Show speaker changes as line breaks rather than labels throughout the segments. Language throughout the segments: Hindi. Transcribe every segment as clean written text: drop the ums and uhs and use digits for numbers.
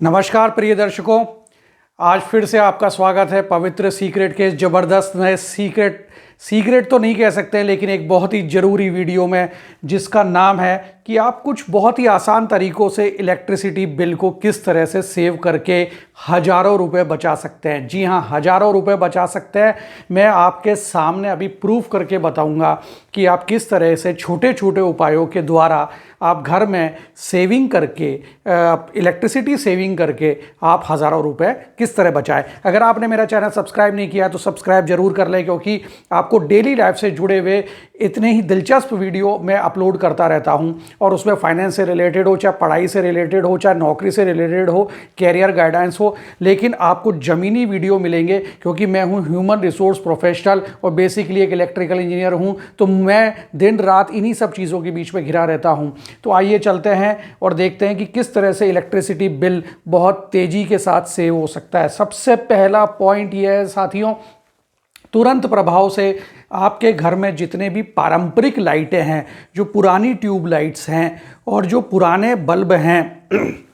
नमस्कार प्रिय दर्शकों, आज फिर से आपका स्वागत है पवित्र सीक्रेट के ज़बरदस्त नए सीक्रेट तो नहीं कह सकते, लेकिन एक बहुत ही ज़रूरी वीडियो में, जिसका नाम है कि आप कुछ बहुत ही आसान तरीकों से इलेक्ट्रिसिटी बिल को किस तरह से सेव करके हज़ारों रुपए बचा सकते हैं। जी हाँ, हज़ारों रुपए बचा सकते हैं। मैं आपके सामने अभी प्रूफ करके बताऊंगा कि आप किस तरह से छोटे छोटे उपायों के द्वारा आप घर में सेविंग करके, इलेक्ट्रिसिटी सेविंग करके आप हज़ारों रुपए किस तरह बचाएं। अगर आपने मेरा चैनल सब्सक्राइब नहीं किया तो सब्सक्राइब जरूर कर लें, क्योंकि आपको डेली लाइफ से जुड़े हुए इतने ही दिलचस्प वीडियो मैं अपलोड करता रहता हूं, और उसमें फाइनेंस से रिलेटेड हो, चाहे पढ़ाई से रिलेटेड हो, चाहे नौकरी से रिलेटेड हो, कैरियर गाइडेंस हो, लेकिन आपको ज़मीनी वीडियो मिलेंगे, क्योंकि मैं हूं ह्यूमन रिसोर्स प्रोफेशनल और बेसिकली एक इलेक्ट्रिकल इंजीनियर हूं। तो मैं दिन रात इन्हीं सब चीज़ों के बीच में घिरा रहता हूं। तो आइए चलते हैं और देखते हैं कि किस तरह से इलेक्ट्रिसिटी बिल बहुत तेज़ी के साथ सेव हो सकता है। सबसे पहला पॉइंट यह है साथियों, तुरंत प्रभाव से आपके घर में जितने भी पारंपरिक लाइटें हैं, जो पुरानी ट्यूब लाइट्स हैं और जो पुराने बल्ब हैं,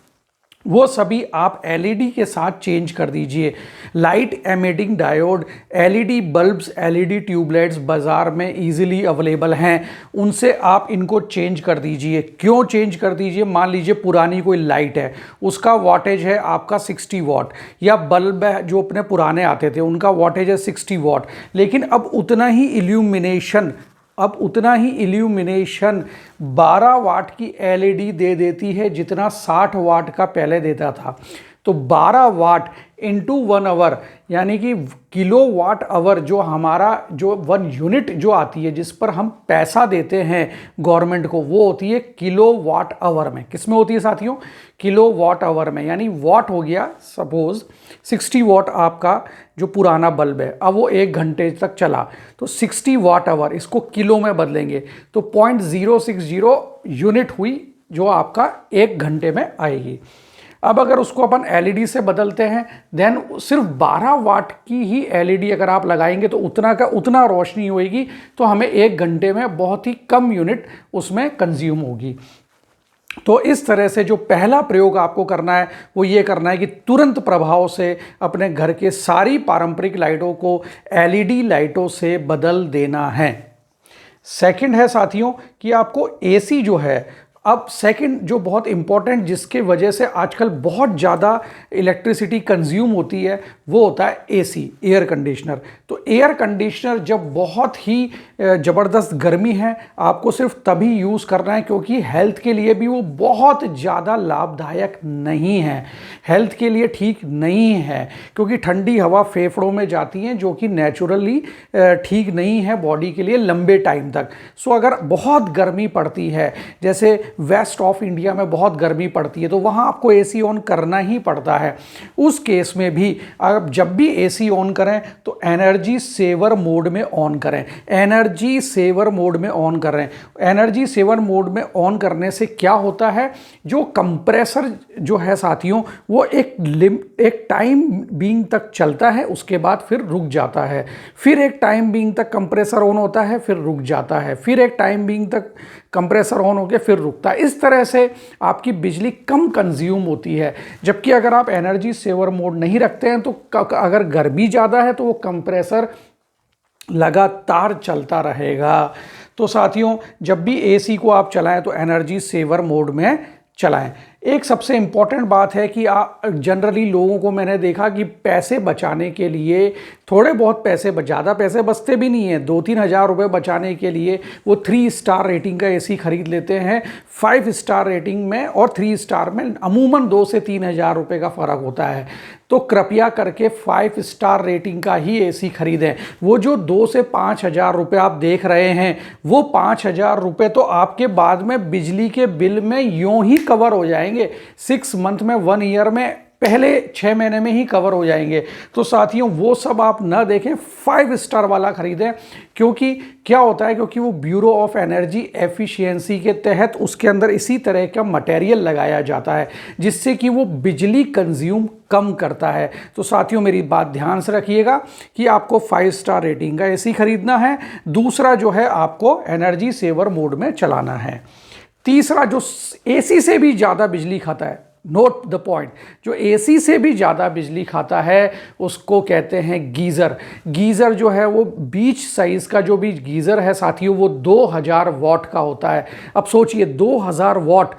वो सभी आप एलईडी के साथ चेंज कर दीजिए। Light emitting diode, LED bulbs, LED tubelights बाज़ार में इजीली अवेलेबल हैं, उनसे आप इनको चेंज कर दीजिए। क्यों चेंज कर दीजिए? मान लीजिए पुरानी कोई लाइट है, उसका वॉटेज है आपका 60 वॉट, या बल्ब है जो अपने पुराने आते थे उनका वॉटेज है 60 वॉट, लेकिन अब उतना ही इल्यूमिनेशन 12 वाट की एलईडी दे देती है जितना 60 वाट का पहले देता था। तो 12 वाट इंटू 1 आवर, यानी कि किलो वाट आवर, जो हमारा जो 1 यूनिट जो आती है, जिस पर हम पैसा देते हैं गवर्नमेंट को, वो होती है किलो वाट आवर में। किस में होती है साथियों? किलो वाट आवर में। यानी वॉट हो गया, सपोज 60 वॉट आपका जो पुराना बल्ब है, अब वो 1 घंटे तक चला, तो 60 वाट आवर, इसको किलो में बदलेंगे तो 0.060 यूनिट हुई, जो आपका 1 घंटे में आएगी। अब अगर उसको अपन एलईडी से बदलते हैं, देन सिर्फ 12 वाट की ही एलईडी अगर आप लगाएंगे तो उतना का उतना रोशनी होगी, तो हमें 1 घंटे में बहुत ही कम यूनिट उसमें कंज्यूम होगी। तो इस तरह से जो पहला प्रयोग आपको करना है वो ये करना है कि तुरंत प्रभाव से अपने घर के सारी पारंपरिक लाइटों को एलईडी लाइटों से बदल देना है। सेकंड है साथियों कि आपको एसी जो है, अब सेकंड जो बहुत इंपॉर्टेंट, जिसके वजह से आजकल बहुत ज़्यादा इलेक्ट्रिसिटी कंज्यूम होती है, वो होता है एसी, एयर कंडीशनर। तो एयर कंडीशनर जब बहुत ही ज़बरदस्त गर्मी है, आपको सिर्फ तभी यूज़ करना है, क्योंकि हेल्थ के लिए भी वो बहुत ज़्यादा लाभदायक नहीं है, हेल्थ के लिए ठीक नहीं है, क्योंकि ठंडी हवा फेफड़ों में जाती है, जो कि नेचुरली ठीक नहीं है बॉडी के लिए लंबे टाइम तक। सो अगर बहुत गर्मी पड़ती है, जैसे वेस्ट ऑफ इंडिया में बहुत गर्मी पड़ती है, तो वहाँ आपको एसी ऑन करना ही पड़ता है। उस केस में भी आप जब भी एसी ऑन करें तो एनर्जी सेवर मोड में ऑन करें। एनर्जी सेवर मोड में ऑन करें। एनर्जी सेवर मोड में ऑन करने से क्या होता है, जो कंप्रेसर जो है साथियों, वो एक टाइम बीइंग तक चलता है, उसके बाद फिर रुक जाता है। फिर एक टाइम बीइंग तक कंप्रेसर ऑन होता है, फिर रुक जाता है, फिर एक टाइम बीइंग तक कंप्रेसर ऑन होकर फिर रुकता है। इस तरह से आपकी बिजली कम कंज्यूम होती है। जबकि अगर आप एनर्जी सेवर मोड नहीं रखते हैं, तो अगर गर्मी ज़्यादा है तो वो कंप्रेसर लगातार चलता रहेगा। तो साथियों, जब भी एसी को आप चलाएं तो एनर्जी सेवर मोड में चलाएं। एक सबसे इम्पॉर्टेंट बात है कि जनरली लोगों को मैंने देखा कि पैसे बचाने के लिए, थोड़े बहुत पैसे, ज़्यादा पैसे बचते भी नहीं हैं, 2-3 हज़ार रुपये बचाने के लिए वो 3 स्टार रेटिंग का एसी खरीद लेते हैं। 5 स्टार रेटिंग में और 3 स्टार में अमूमन 2 से 3 हज़ार रुपये का फ़र्क होता है। तो कृपया करके 5 स्टार रेटिंग का ही एसी खरीदें। वो जो 2 से 5 हज़ार रुपये आप देख रहे हैं, वो 5 हज़ार रुपये तो आपके बाद में बिजली के बिल में यूं ही कवर हो जाएंगे। 6 मंथ में, 1 ईयर में, पहले 6 महीने में ही कवर हो जाएंगे। तो साथियों, वो सब आप ना देखें, 5 स्टार वाला खरीदें। क्योंकि क्या होता है, क्योंकि वो ब्यूरो ऑफ एनर्जी एफिशिएंसी के तहत उसके अंदर इसी तरह का मटेरियल लगाया जाता है, जिससे कि वो बिजली कंज्यूम कम करता है। तो साथियों, मेरी बात ध्यान से रखिएगा कि आपको 5 स्टार रेटिंग का एसी खरीदना है। दूसरा जो है, आपको एनर्जी सेवर मोड में चलाना है। तीसरा, जो एसी से भी ज़्यादा बिजली खाता है, नोट द पॉइंट, जो एसी से भी ज़्यादा बिजली खाता है उसको कहते हैं गीज़र। गीज़र जो है वो बीच साइज़ का जो भी गीज़र है साथियों वो 2000 वॉट का होता है। अब सोचिए 2000 वॉट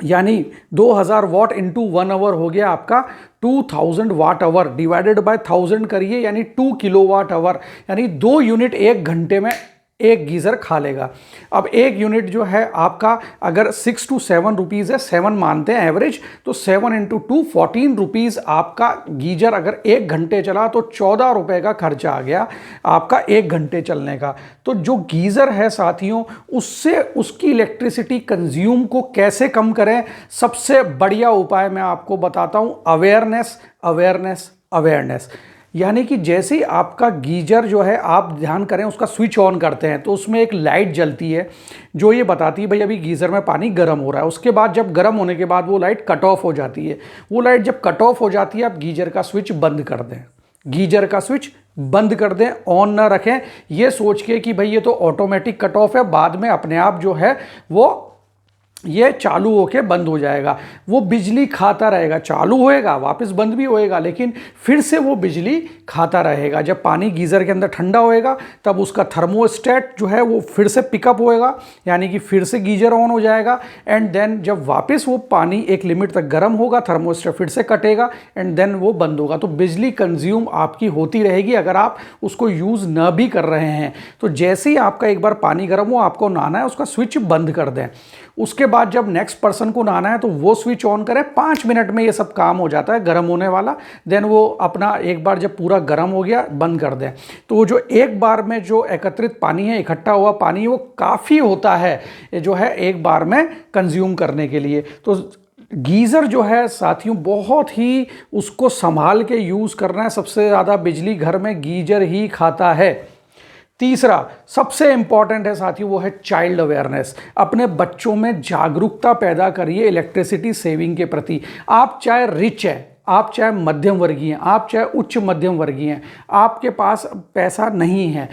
यानी 2000 वॉट इंटू 1 आवर हो गया आपका 2000 वाट आवर, डिवाइडेड बाय 1000 करिए यानी 2 किलोवाट आवर, यानी 2 यूनिट 1 घंटे में एक गीज़र खा लेगा। अब एक यूनिट जो है आपका अगर 6 to 7 रुपीज़ है, 7 मानते हैं एवरेज, तो 7 इंटू 2 14 रुपीज़ आपका गीजर अगर 1 घंटे चला तो 14 रुपए का खर्चा आ गया आपका 1 घंटे चलने का। तो जो गीज़र है साथियों उससे उसकी इलेक्ट्रिसिटी कंज्यूम को कैसे कम करें, सबसे बढ़िया उपाय मैं आपको बताता हूं, अवेयरनेस अवेयरनेस अवेयरनेस। यानी कि जैसे ही आपका गीजर जो है आप ध्यान करें उसका स्विच ऑन करते हैं तो उसमें एक लाइट जलती है जो ये बताती है भाई अभी गीज़र में पानी गर्म हो रहा है। उसके बाद जब गर्म होने के बाद वो लाइट कट ऑफ हो जाती है। वो लाइट जब कट ऑफ हो जाती है आप गीजर का स्विच बंद कर दें, गीजर का स्विच बंद कर दें, ऑन ना रखें ये सोच के कि भाई ये तो ऑटोमेटिक कट ऑफ है, बाद में अपने आप जो है वो ये चालू होके बंद हो जाएगा। वो बिजली खाता रहेगा, चालू होएगा वापस बंद भी होएगा लेकिन फिर से वो बिजली खाता रहेगा। जब पानी गीज़र के अंदर ठंडा होएगा तब उसका थर्मोस्टेट जो है वो फिर से पिकअप होएगा, यानी कि फिर से गीजर ऑन हो जाएगा। एंड देन जब वापस वो पानी एक लिमिट तक गर्म होगा थर्मोस्टेट फिर से कटेगा एंड देन वो बंद होगा। तो बिजली कंज्यूम आपकी होती रहेगी अगर आप उसको यूज़ न भी कर रहे हैं। तो जैसे ही आपका एक बार पानी गर्म हो आपको नहाना है उसका स्विच बंद कर दें। उसके बाद जब नेक्स्ट पर्सन को नहाना है तो वो स्विच ऑन करें, 5 मिनट में ये सब काम हो जाता है गर्म होने वाला। देन वो अपना एक बार जब पूरा गर्म हो गया बंद कर दें। तो वो जो एक बार में जो एकत्रित पानी है, इकट्ठा हुआ पानी, वो काफ़ी होता है जो है एक बार में कंज्यूम करने के लिए। तो गीज़र जो है साथियों बहुत ही उसको संभाल के यूज़ करना है। सबसे ज़्यादा बिजली घर में गीज़र ही खाता है। तीसरा सबसे इंपॉर्टेंट है साथियों वो है चाइल्ड अवेयरनेस। अपने बच्चों में जागरूकता पैदा करिए इलेक्ट्रिसिटी सेविंग के प्रति। आप चाहे रिच है, आप चाहे मध्यम वर्गीय हैं, आप चाहे उच्च मध्यम वर्गीय हैं, आपके पास पैसा नहीं है,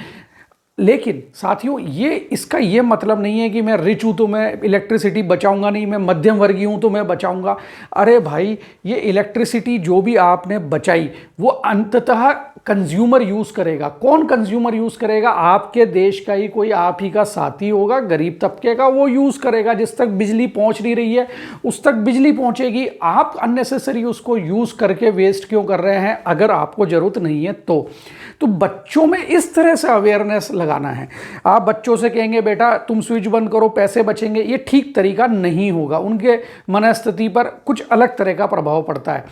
लेकिन साथियों ये इसका ये मतलब नहीं है कि मैं रिच हूँ तो मैं इलेक्ट्रिसिटी बचाऊंगा नहीं, मैं मध्यम वर्गीय हूँ तो मैं बचाऊंगा। अरे भाई ये इलेक्ट्रिसिटी जो भी आपने बचाई वो अंततः कंज्यूमर यूज़ करेगा। कौन कंज्यूमर यूज़ करेगा? आपके देश का ही कोई आप ही का साथी होगा गरीब तबके का, वो यूज़ करेगा। जिस तक बिजली पहुंच नहीं रही है उस तक बिजली पहुंचेगी। आप अननेसेसरी उसको यूज़ करके वेस्ट क्यों कर रहे हैं अगर आपको ज़रूरत नहीं है तो बच्चों में इस तरह से अवेयरनेस लगाना है। आप बच्चों से कहेंगे बेटा तुम स्विच बंद करो पैसे बचेंगे, ये ठीक तरीका नहीं होगा। उनके मनस्थिति पर कुछ अलग तरह का प्रभाव पड़ता है।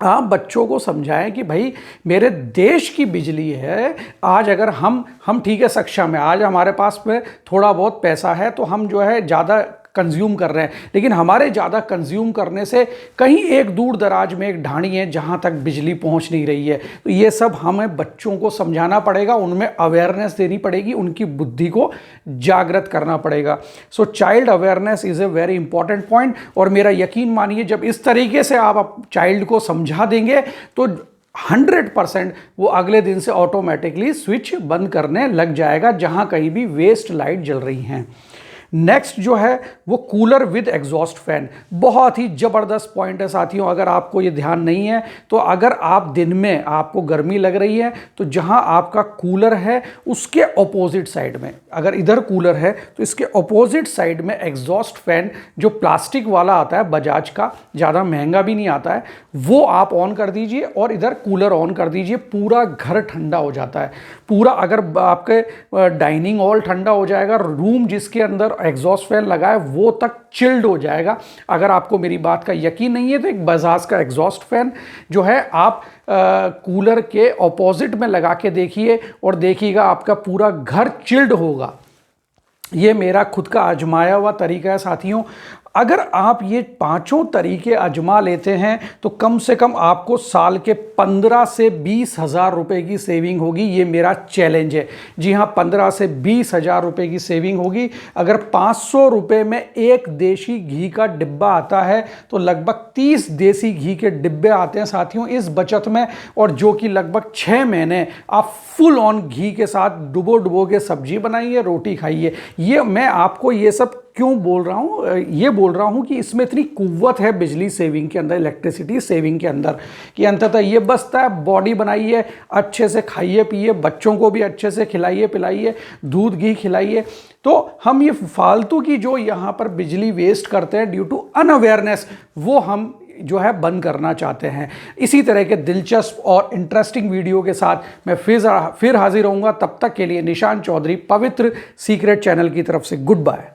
आप बच्चों को समझाएं कि भाई मेरे देश की बिजली है। आज अगर हम ठीक है सक्षम है, आज हमारे पास में थोड़ा बहुत पैसा है तो हम जो है ज़्यादा कंज्यूम कर रहे हैं, लेकिन हमारे ज़्यादा कंज्यूम करने से कहीं एक दूर दराज में एक ढाणी है जहां तक बिजली पहुंच नहीं रही है। तो ये सब हमें बच्चों को समझाना पड़ेगा, उनमें अवेयरनेस देनी पड़ेगी, उनकी बुद्धि को जागृत करना पड़ेगा। So child awareness is a very important point. और मेरा यकीन मानिए जब इस तरीके से आप चाइल्ड को समझा देंगे तो 100% वो अगले दिन से ऑटोमेटिकली स्विच बंद करने लग जाएगा जहां कहीं भी वेस्ट लाइट जल रही हैं। नेक्स्ट जो है वो कूलर विद एग्जॉस्ट फैन। बहुत ही ज़बरदस्त पॉइंट है साथियों। अगर आपको ये ध्यान नहीं है तो अगर आप दिन में आपको गर्मी लग रही है तो जहां आपका कूलर है उसके ऑपोजिट साइड में, अगर इधर कूलर है तो इसके ऑपोजिट साइड में एग्जॉस्ट फैन जो प्लास्टिक वाला आता है बजाज का, ज़्यादा महंगा भी नहीं आता है, वो आप ऑन कर दीजिए और इधर कूलर ऑन कर दीजिए। पूरा घर ठंडा हो जाता है। पूरा अगर आपके डाइनिंग हॉल ठंडा हो जाएगा, रूम जिसके अंदर एग्जॉस्ट फैन लगा है वो तक चिल्ड हो जाएगा। अगर आपको मेरी बात का यकीन नहीं है तो एक बजाज का एग्जॉस्ट फैन जो है आप कूलर के ऑपोजिट में लगा के देखिए और देखिएगा आपका पूरा घर चिल्ड होगा। ये मेरा खुद का आजमाया हुआ तरीका है साथियों। अगर आप ये पांचों तरीके आजमा लेते हैं तो कम से कम आपको साल के 15 से 20 हज़ार रुपये की सेविंग होगी। ये मेरा चैलेंज है। जी हाँ, 15 से 20 हज़ार रुपये की सेविंग होगी। अगर 500 रुपये में एक देसी घी का डिब्बा आता है तो लगभग 30 देसी घी के डिब्बे आते हैं साथियों इस बचत में, और जो कि लगभग 6 महीने आप फुल ऑन घी के साथ डुबो डुबो के सब्जी बनाइए, रोटी खाइए। ये मैं आपको ये सब क्यों बोल रहा हूँ, ये बोल रहा हूँ कि इसमें इतनी कुव्वत है बिजली सेविंग के अंदर, इलेक्ट्रिसिटी सेविंग के अंदर, कि अंततः ये बचता है, बॉडी बनाइए, अच्छे से खाइए पिए, बच्चों को भी अच्छे से खिलाइए पिलाइए, दूध घी खिलाइए। तो हम ये फालतू की जो यहाँ पर बिजली वेस्ट करते हैं ड्यू टू अनअवेयरनेस, वो हम जो है बंद करना चाहते हैं। इसी तरह के दिलचस्प और इंटरेस्टिंग वीडियो के साथ मैं फिर हाजिर होऊंगा। तब तक के लिए निशान चौधरी, पवित्र सीक्रेट चैनल की तरफ से गुड बाय।